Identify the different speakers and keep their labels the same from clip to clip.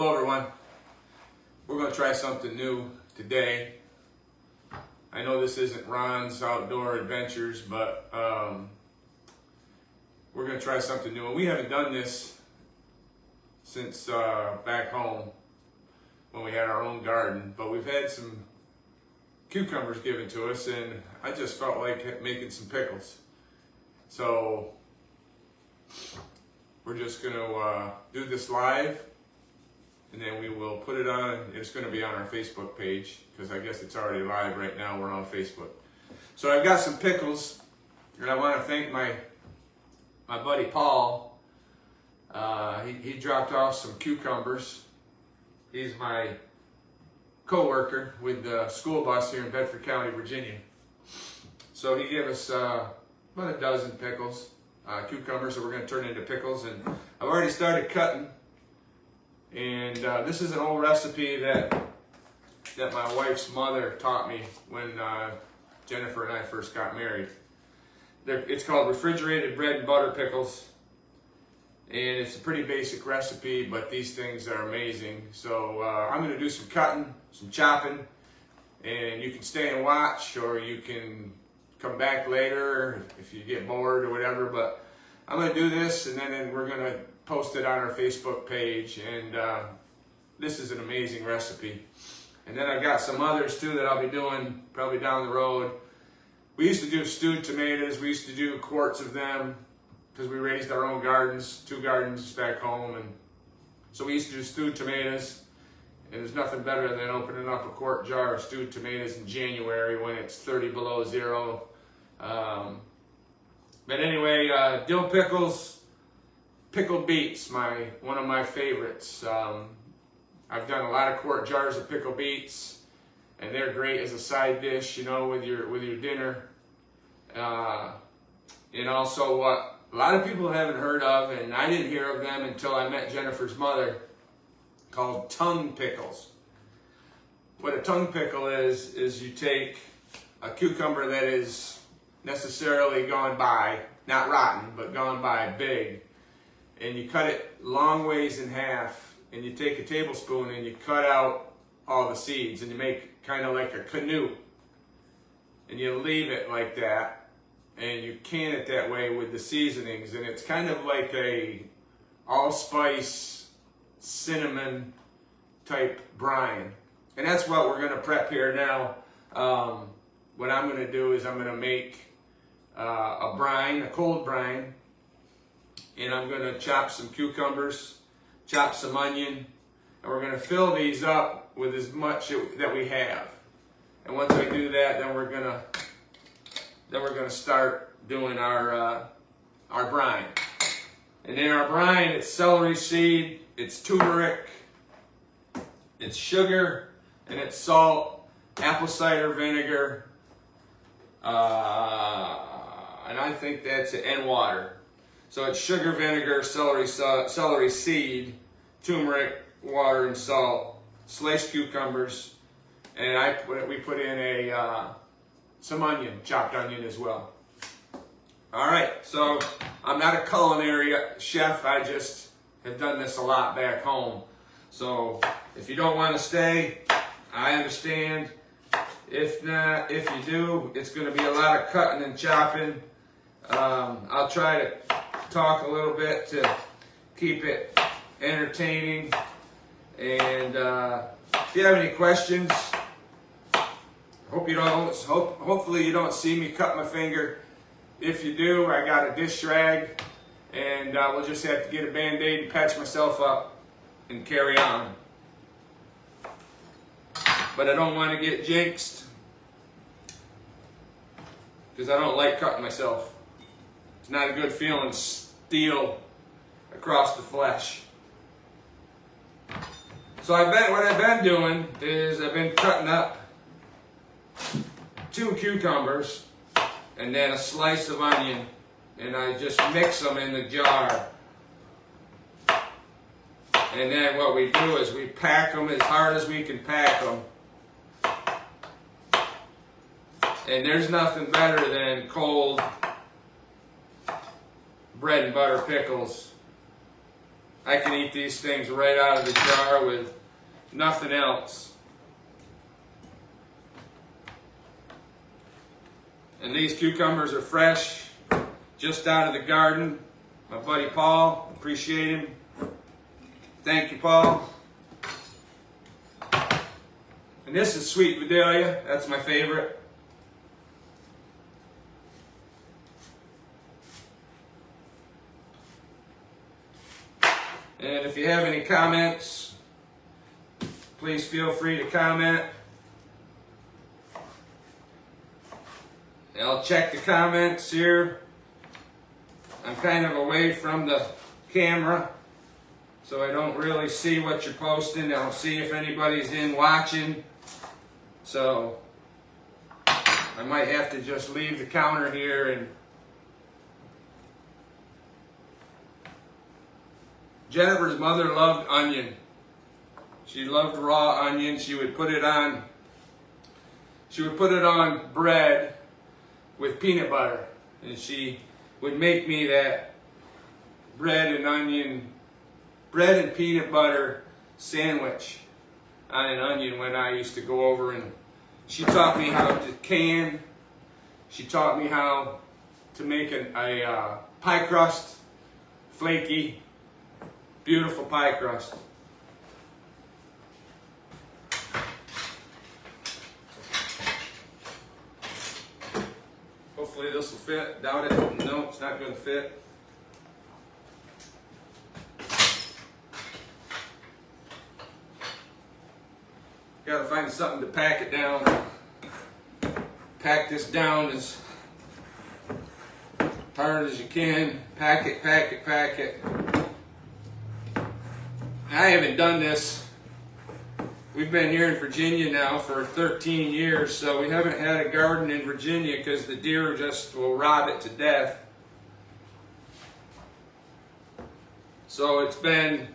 Speaker 1: Hello everyone. We're going to try something new today. I know this isn't Ron's Outdoor Adventures, but we're going to try something new. And we haven't done this since back home when we had our own garden, but we've had some cucumbers given to us, and I just felt like making some pickles. So we're just going to do this live, and then we will put it on. It's going to be on our Facebook page, because I guess it's already live right now. We're on Facebook. So I've got some pickles, and I want to thank my buddy Paul. He dropped off some cucumbers. He's my co-worker with the school bus here in Bedford County, Virginia. So he gave us about a dozen pickles, cucumbers that we're going to turn into pickles. And I've already started cutting. And this is an old recipe that my wife's mother taught me when Jennifer and I first got married. It's called refrigerated bread and butter pickles. And it's a pretty basic recipe, but these things are amazing. So I'm going to do some cutting, some chopping, and you can stay and watch, or you can come back later if you get bored or whatever. But I'm going to do this, and then we're going to post it on our Facebook page. And this is an amazing recipe. And then I've got some others too that I'll be doing probably down the road. We used to do stewed tomatoes. We used to do quarts of them, because we raised our own gardens, 2 gardens back home, and so we used to do stewed tomatoes. And there's nothing better than opening up a quart jar of stewed tomatoes in January when it's 30 below zero. But anyway, dill pickles, pickled beets, one of my favorites. I've done a lot of quart jars of pickled beets, and they're great as a side dish, you know, with your dinner. And also what a lot of people haven't heard of, and I didn't hear of them until I met Jennifer's mother, called tongue pickles. What a tongue pickle is you take a cucumber that is necessarily gone by, not rotten, but gone by big, and you cut it long ways in half, and you take a tablespoon and you cut out all the seeds, and you make kind of like a canoe, and you leave it like that. And you can it that way with the seasonings, and it's kind of like a allspice cinnamon type brine. And that's what we're going to prep here now. What I'm going to do is I'm going to make a brine, a cold brine, and I'm going to chop some cucumbers, chop some onion, and we're going to fill these up with as much that we have. And once I do that, then we're going to start doing our brine. And in our brine, it's celery seed, it's turmeric, it's sugar, and it's salt, apple cider vinegar, and I think that's it, and water. So it's sugar, vinegar, celery seed, turmeric, water, and salt, sliced cucumbers, and we put in some onion, chopped onion as well. All right, so I'm not a culinary chef. I just have done this a lot back home. So if you don't want to stay, I understand. If not, if you do, it's going to be a lot of cutting and chopping. I'll try to talk a little bit to keep it entertaining. And if you have any questions, hopefully you don't see me cut my finger. If you do, I got a dish rag, and we'll just have to get a Band-Aid and patch myself up and carry on. But I don't want to get jinxed, because I don't like cutting myself. It's not a good feeling, steel across the flesh. So what I've been doing is I've been cutting up 2 cucumbers and then a slice of onion, and I just mix them in the jar. And then what we do is we pack them as hard as we can pack them. And there's nothing better than cold bread and butter pickles I can eat these things right out of the jar with nothing else. And these cucumbers are fresh, just out of the garden. My buddy Paul, appreciate him. Thank you, Paul. And this is sweet Vidalia, that's my favorite. And if you have any comments, please feel free to comment. I'll check the comments here. I'm kind of away from the camera, so I don't really see what you're posting. I don't see if anybody's in watching. So I might have to just leave the counter here. And Jennifer's mother loved onion. She loved raw onion. She would put it on bread with peanut butter, and she would make me that bread and peanut butter sandwich on an onion when I used to go over, and she taught me how to can. She taught me how to make a pie crust, flaky, beautiful pie crust. Hopefully this will fit. Doubt it. No, it's not going to fit. Gotta find something to pack it down. Pack this down as hard as you can. Pack it, pack it, pack it. I haven't done this. We've been here in Virginia now for 13 years, so we haven't had a garden in Virginia because the deer just will rob it to death. So it's been,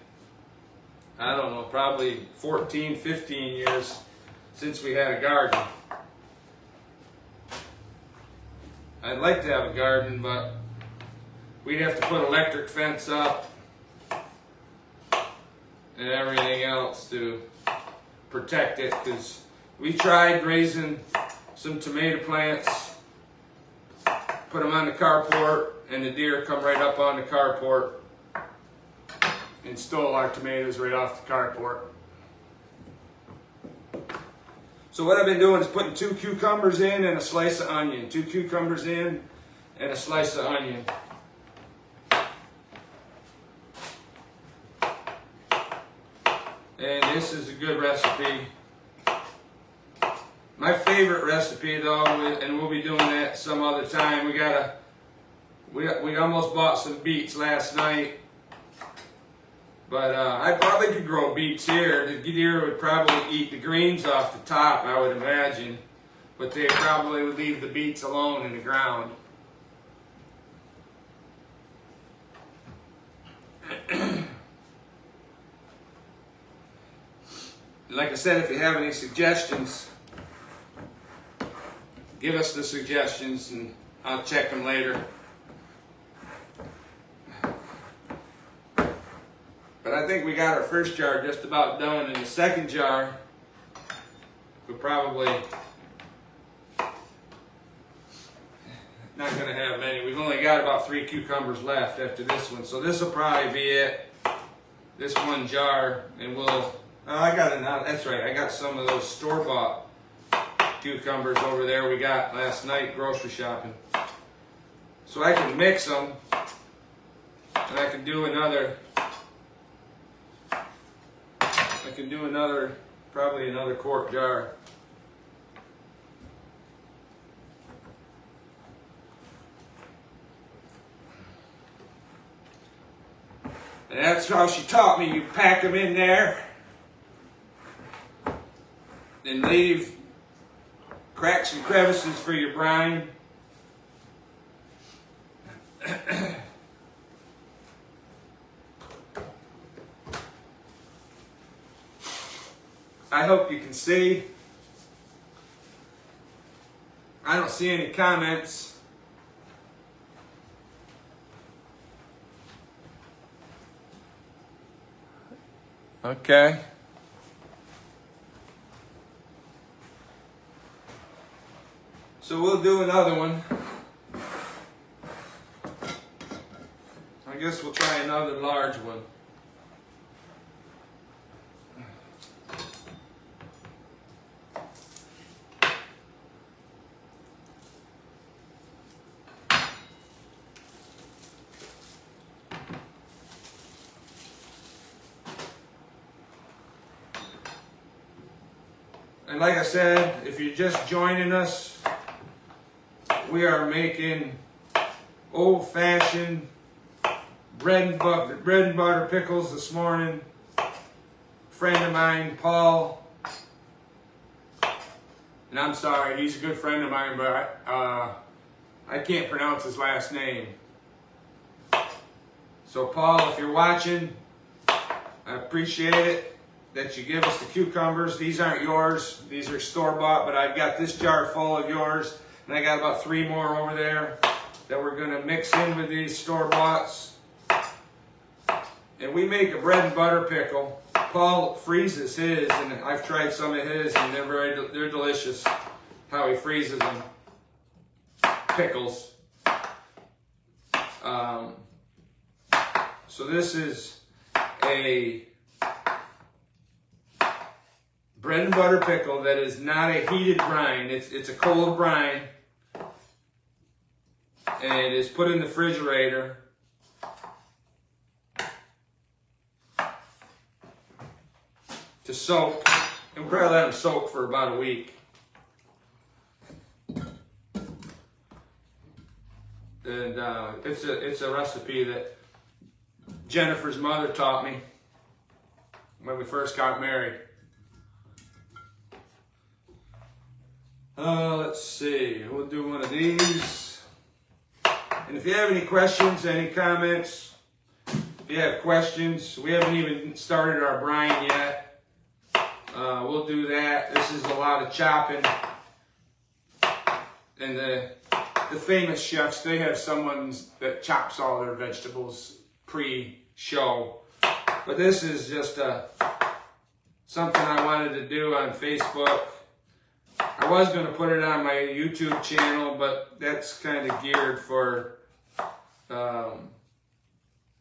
Speaker 1: I don't know, probably 14, 15 years since we had a garden. I'd like to have a garden, but we'd have to put electric fence up and everything else to protect it, because we tried raising some tomato plants, put them on the carport, and the deer come right up on the carport and stole our tomatoes right off the carport. So what I've been doing is putting 2 cucumbers in and a slice of onion. 2 cucumbers in and a slice of onion. And this is a good recipe. My favorite recipe though, and we'll be doing that some other time, we almost bought some beets last night. But I probably could grow beets here. The deer would probably eat the greens off the top, I would imagine. But they probably would leave the beets alone in the ground. Like I said, if you have any suggestions, give us the suggestions and I'll check them later. But I think we got our first jar just about done, and the second jar we're probably not going to have many. We've only got about 3 cucumbers left after this one, so this will probably be it. This one jar, and we'll. I got another. That's right. I got some of those store-bought cucumbers over there we got last night grocery shopping. So I can mix them, and I can do another. Probably another quart jar. And that's how she taught me. You pack them in there and leave cracks and crevices for your brine. I hope you can see. I don't see any comments. Okay. So we'll do another one. I guess we'll try another large one. And like I said, if you're just joining us, we are making old-fashioned bread and butter pickles this morning. A friend of mine, Paul, and I'm sorry, he's a good friend of mine, but I can't pronounce his last name. So Paul, if you're watching, I appreciate it that you give us the cucumbers. These aren't yours, these are store-bought, but I've got this jar full of yours, and I got about 3 more over there that we're gonna mix in with these store-boughts. And we make a bread and butter pickle. Paul freezes his, and I've tried some of his, and they're delicious. How he freezes them. Pickles. So this is a bread and butter pickle that is not a heated brine. It's a cold brine, and it's put in the refrigerator. To soak, and we'll probably let them soak for about a week. And it's a recipe that Jennifer's mother taught me when we first got married. Let's see, we'll do one of these. And if you have any questions, any comments, if you have questions, we haven't even started our brine yet. We'll do that. This is a lot of chopping. And the famous chefs, they have someone that chops all their vegetables pre-show. But this is just something I wanted to do on Facebook. I was going to put it on my YouTube channel, but that's kind of geared for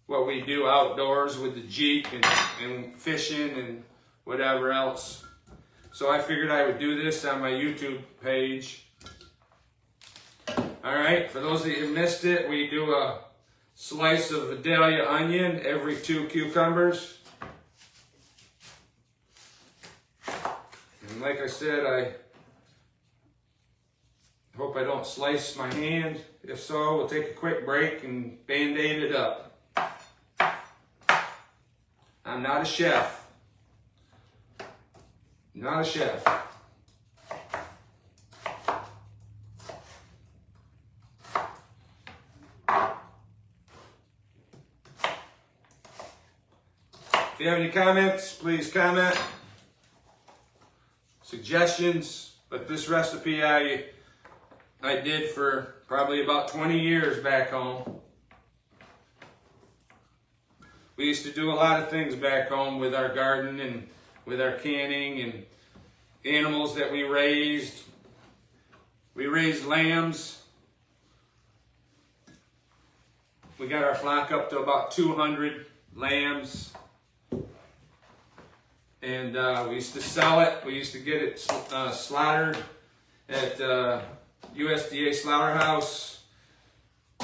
Speaker 1: what we do outdoors with the Jeep and fishing and whatever else. So I figured I would do this on my YouTube page. All right, for those of you who missed it, we do a slice of Vidalia onion every 2 cucumbers. And like I said, I hope I don't slice my hand. If so, we'll take a quick break and Band-Aid it up. I'm not a chef. Not a chef. If you have any comments, please comment. Suggestions, but this recipe I did for probably about 20 years back home. We used to do a lot of things back home with our garden and with our canning and animals that we raised. We raised lambs. We got our flock up to about 200 lambs. And we used to sell it. We used to get it slaughtered at USDA slaughterhouse.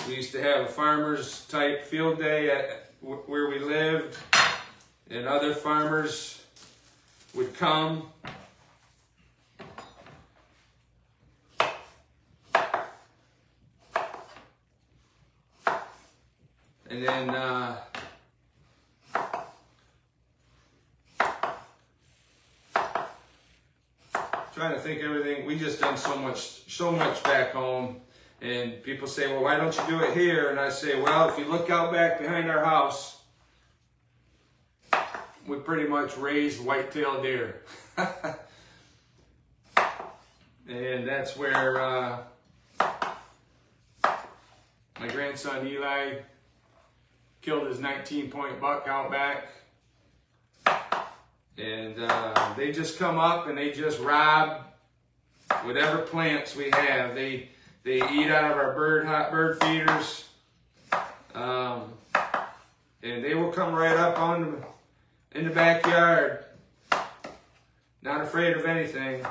Speaker 1: We used to have a farmer's type field day at where we lived, and other farmers would come. And then trying to think everything. We just done so much back home. And people say, well, why don't you do it here? And I say, well, if you look out back behind our house, we pretty much raised white-tailed deer. And that's where my grandson Eli killed his 19-point buck out back. And they just come up and they just rob whatever plants we have. They eat out of our bird feeders. And they will come right up in the backyard, not afraid of anything,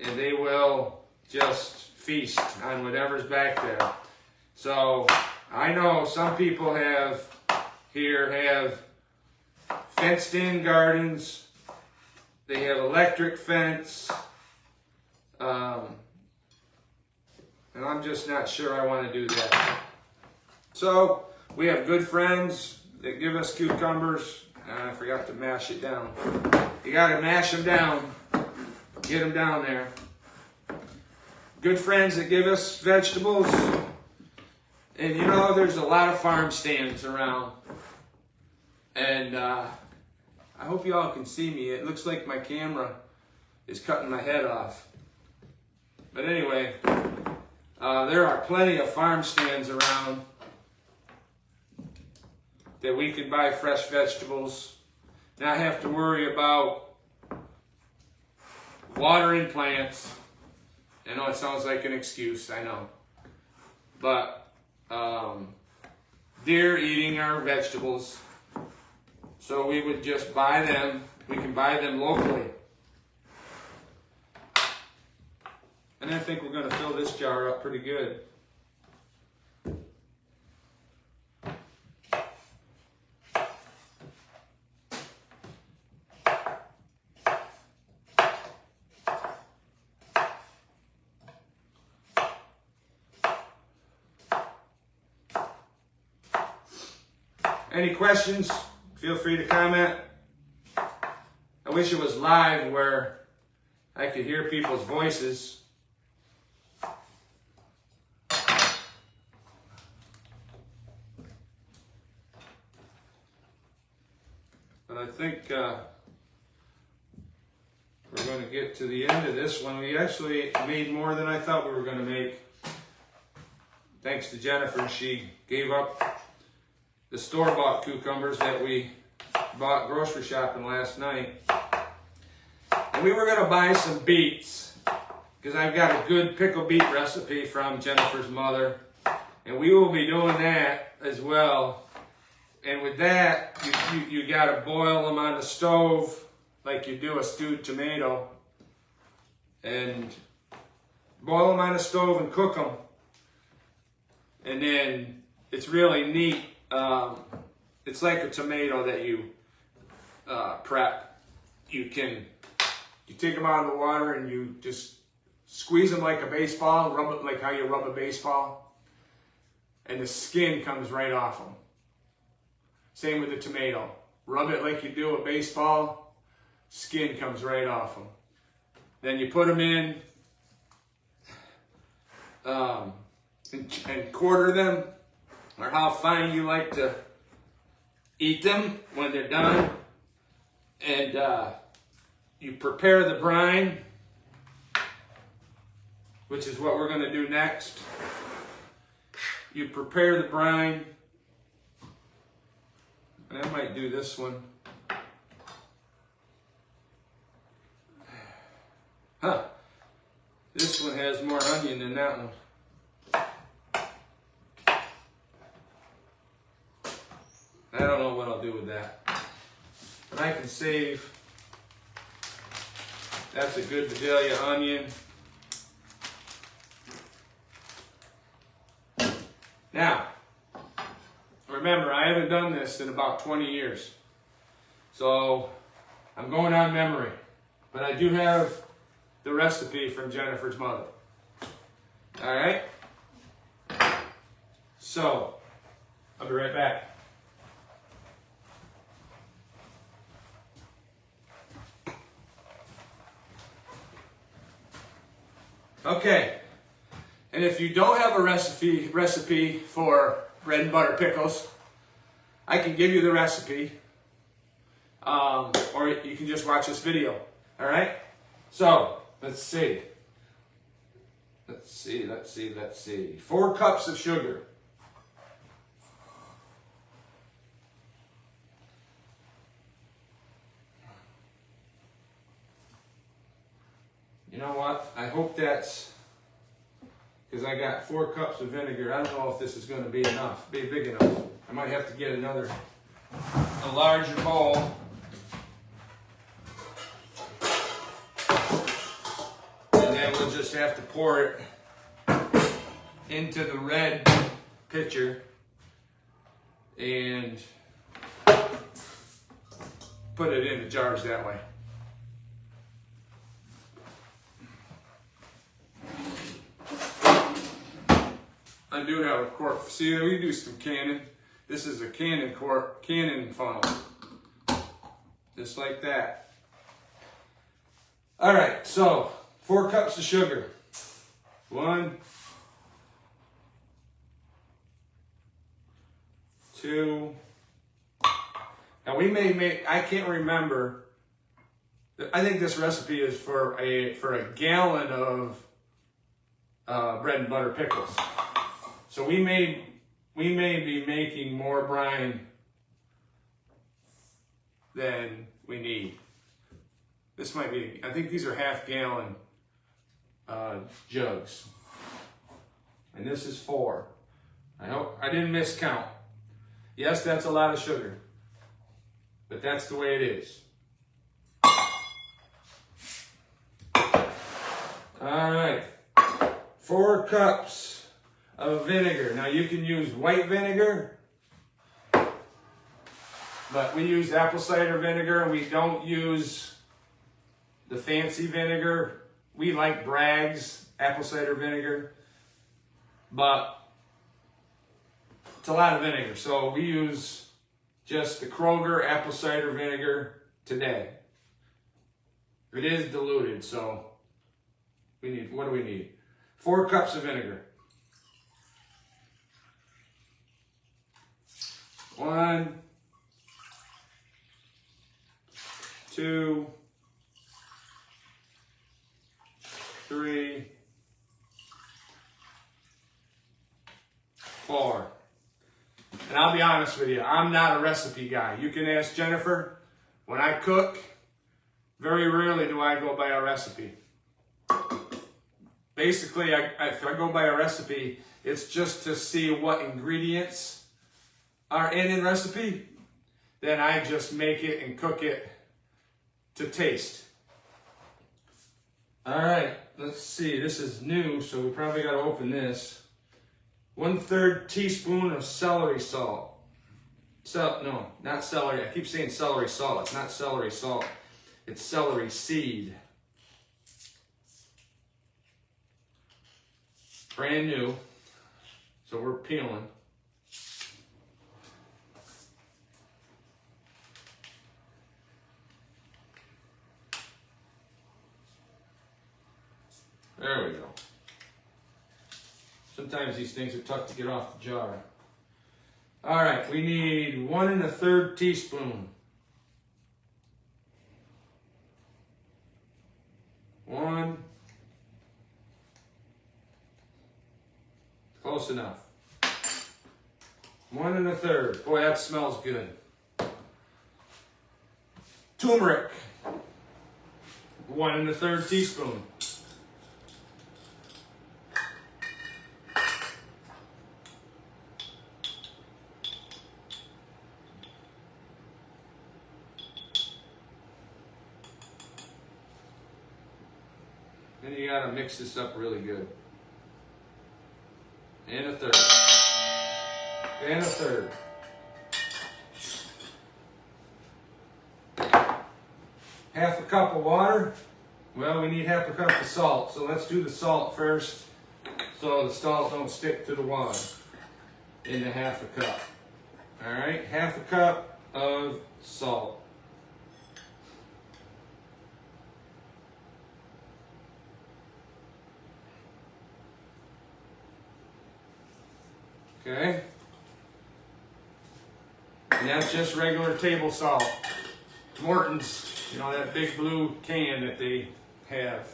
Speaker 1: and they will just feast on whatever's back there. So I know some people have fenced in gardens. They have electric fence. And I'm just not sure I want to do that. So we have good friends that give us cucumbers. I forgot to mash it down. You got to mash them down. Get them down there. Good friends that give us vegetables. And you know, there's a lot of farm stands around. And I hope y'all can see me. It looks like my camera is cutting my head off. But anyway, there are plenty of farm stands around that we can buy fresh vegetables, not have to worry about watering plants. I know it sounds like an excuse, I know. But deer eating our vegetables. So we would just buy them. We can buy them locally. And I think we're going to fill this jar up pretty good. Any questions? Feel free to comment. I wish it was live where I could hear people's voices. But I think we're going to get to the end of this one. We actually made more than I thought we were going to make. Thanks to Jennifer, she gave up the store-bought cucumbers that we bought grocery shopping last night. And we were going to buy some beets because I've got a good pickle beet recipe from Jennifer's mother. And we will be doing that as well. And with that, you got to boil them on the stove like you do a stewed tomato. And boil them on the stove and cook them. And then it's really neat. It's like a tomato that you prep. You take them out of the water and you just squeeze them like a baseball, rub it like how you rub a baseball, and the skin comes right off them. Same with the tomato. Rub it like you do a baseball, skin comes right off them. Then you put them in and quarter them, or how fine you like to eat them when they're done. And you prepare the brine, which is what we're going to do next. You prepare the brine. And I might do this one. Huh. This one has more onion than that one. I don't know what I'll do with that. But I can save. That's a good Vidalia onion. Now, remember, I haven't done this in about 20 years. So, I'm going on memory. But I do have the recipe from Jennifer's mother. Alright? So, I'll be right back. Okay, and if you don't have a recipe for bread and butter pickles, I can give you the recipe, or you can just watch this video, all right? So, let's see. 4 cups of sugar. You know what? I hope that's, because I got 4 cups of vinegar. I don't know if this is going to be enough, be big enough. I might have to get a larger bowl. And then we'll just have to pour it into the red pitcher and put it in the jars that way. I do have a quart. See, we do some canning. This is a canning funnel. Just like that. All right, so 4 cups of sugar. 1, 2. Now we may make, I can't remember. I think this recipe is for a gallon of bread and butter pickles. So we may be making more brine than we need. This might be, I think these are half-gallon jugs. And this is 4. I hope I didn't miscount. Yes, that's a lot of sugar, but that's the way it is. All right, 4 cups of vinegar. Now you can use white vinegar, but we use apple cider vinegar, and we don't use the fancy vinegar. We like Bragg's apple cider vinegar, but it's a lot of vinegar, so we use just the Kroger apple cider vinegar today. It is diluted, so we need, what do we need? 4 cups of vinegar. 1, 2, 3, 4. And I'll be honest with you, I'm not a recipe guy. You can ask Jennifer. When I cook, very rarely do I go by a recipe. Basically, if I go by a recipe, it's just to see what ingredients are in recipe. Then I just make it and cook it to taste. All right, let's see. This is new, so we probably got to open this. 1/3 teaspoon of celery salt. No, not celery. I keep saying celery salt. It's not celery salt. It's celery seed. Brand new. So we're peeling. There we go. Sometimes these things are tough to get off the jar. All right, we need 1 1/3 teaspoon. 1. Close enough. 1 1/3. Boy, that smells good. Turmeric. 1 1/3 teaspoon. Then you gotta mix this up really good. And 1/3. And 1/3. Half a cup of water. Well, we need half a cup of salt, so let's do the salt first so the salt don't stick to the water in the half a cup. All right, half a cup of salt. Okay, and that's just regular table salt. Morton's, you know, that big blue can that they have.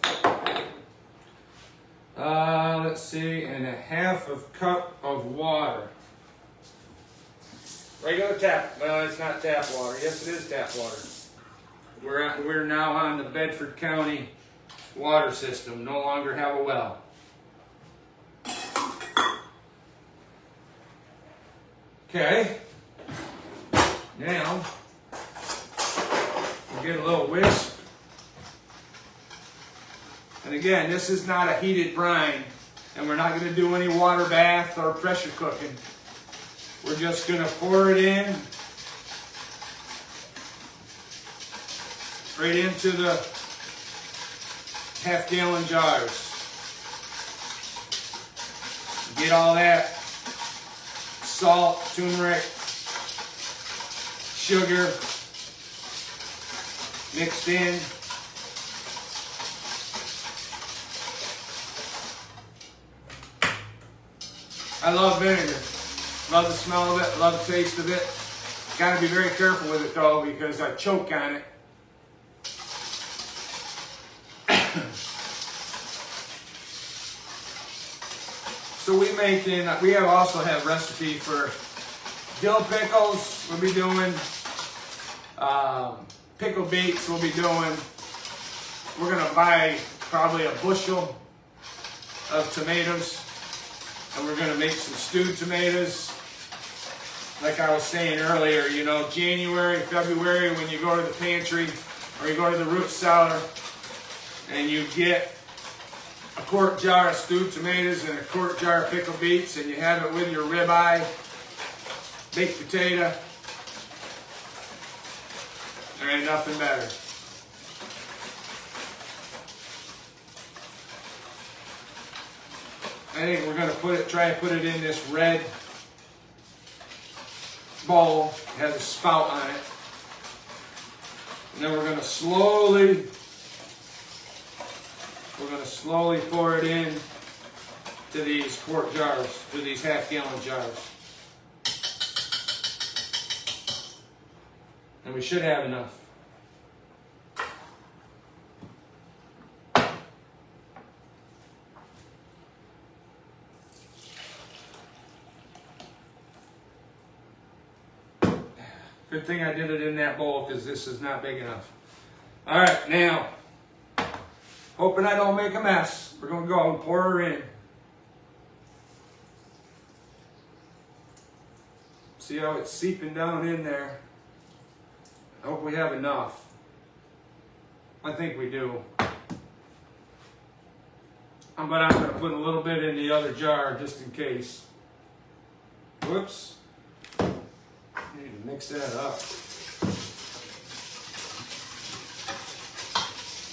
Speaker 1: Let's see, and a half a cup of water. Regular tap, well, it's not tap water. Yes, it is tap water. We're now on the Bedford County water system, no longer have a well. Okay, now we'll get a little whisk. And again, this is not a heated brine, and we're not going to do any water bath or pressure cooking. We're just going to pour it in, right into the half-gallon jars. Get all that salt, turmeric, sugar mixed in. I love vinegar. Love the smell of it, love the taste of it. Gotta be very careful with it though, because I choke on it. So we also have recipe for dill pickles. We'll be doing pickle beets. We'll be doing. We're gonna buy probably a bushel of tomatoes, and we're gonna make some stewed tomatoes. Like I was saying earlier, you know, January, February, when you go to the pantry or you go to the root cellar, and you get a quart jar of stewed tomatoes and a quart jar of pickled beets, and you have it with your ribeye, baked potato. There ain't nothing better. I think we're gonna try and put it in this red bowl. It has a spout on it. And then we're gonna slowly pour it in to these quart jars, to these half-gallon jars. And we should have enough. Good thing I did it in that bowl, because this is not big enough. All right, now, hoping I don't make a mess, we're going to go and pour her in. See how it's seeping down in there? I hope we have enough. I think we do. But I'm going to put a little bit in the other jar just in case. Whoops. Need to mix that up.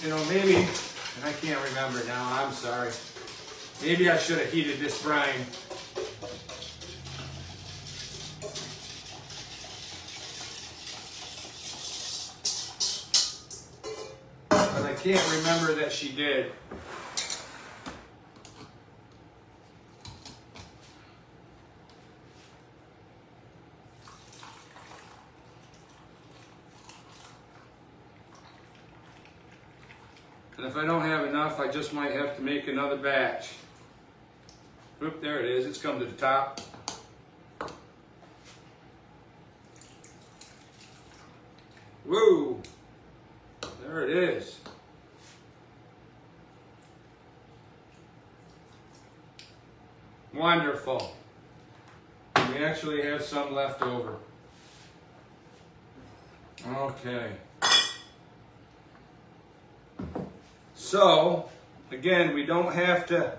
Speaker 1: You know, maybe, and I can't remember now, I'm sorry. Maybe I should have heated this brine. But I can't remember that she did. And if I don't have enough, I just might have to make another batch. Oop, there it is. It's come to the top. Woo! There it is. Wonderful. We actually have some left over. Okay. So, again, we don't have to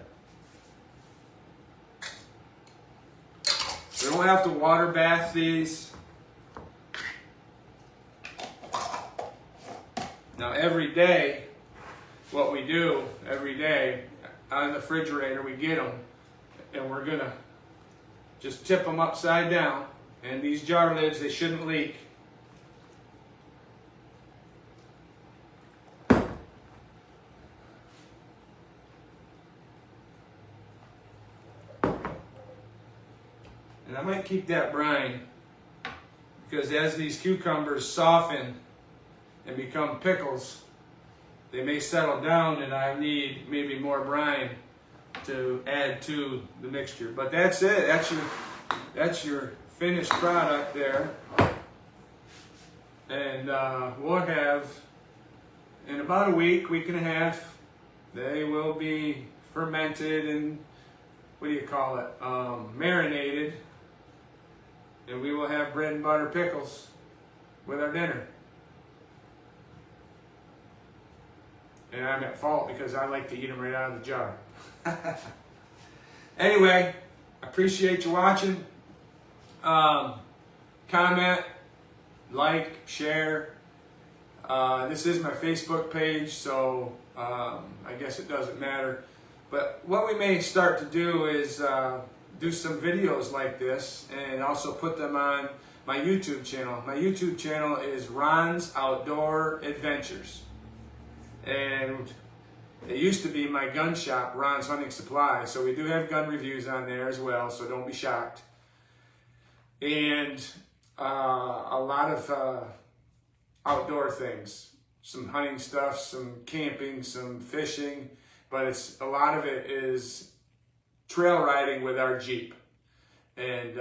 Speaker 1: water bath these. Now every day, what we do every day on the refrigerator, we get them, and we're gonna just tip them upside down, and these jar lids, they shouldn't leak. And I might keep that brine, because as these cucumbers soften and become pickles, they may settle down, and I need maybe more brine to add to the mixture. But that's it. That's your finished product there. And we'll have, in about a week and a half, They will be fermented and, what do you call it, marinated. And we will have bread and butter pickles with our dinner. And I'm at fault because I like to eat them right out of the jar. Anyway, I appreciate you watching. Comment, like, share. This is my Facebook page, so I guess it doesn't matter. But what we may start to do is do some videos like this and also put them on my YouTube channel. My YouTube channel is Ron's Outdoor Adventures. And it used to be my gun shop, Ron's Hunting Supply. So we do have gun reviews on there as well, so don't be shocked. And a lot of outdoor things. Some hunting stuff, some camping, some fishing. But a lot of it is trail riding with our Jeep. And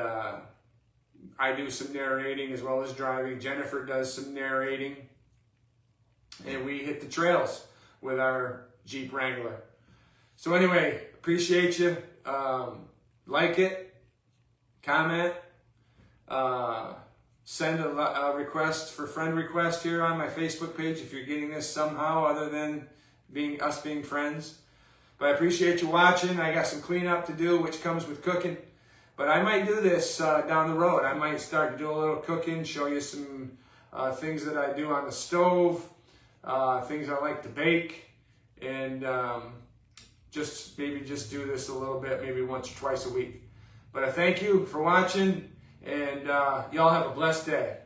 Speaker 1: I do some narrating as well as driving. Jennifer does some narrating. And we hit the trails with our Jeep Wrangler. So anyway, appreciate you. Like it, comment, send a request for friend request here on my Facebook page if you're getting this somehow other than us being friends. But I appreciate you watching. I got some cleanup to do, which comes with cooking. But I might do this down the road. I might start to do a little cooking, show you some things that I do on the stove. Things I like to bake, and just do this a little bit, maybe once or twice a week. But I thank you for watching, and y'all have a blessed day.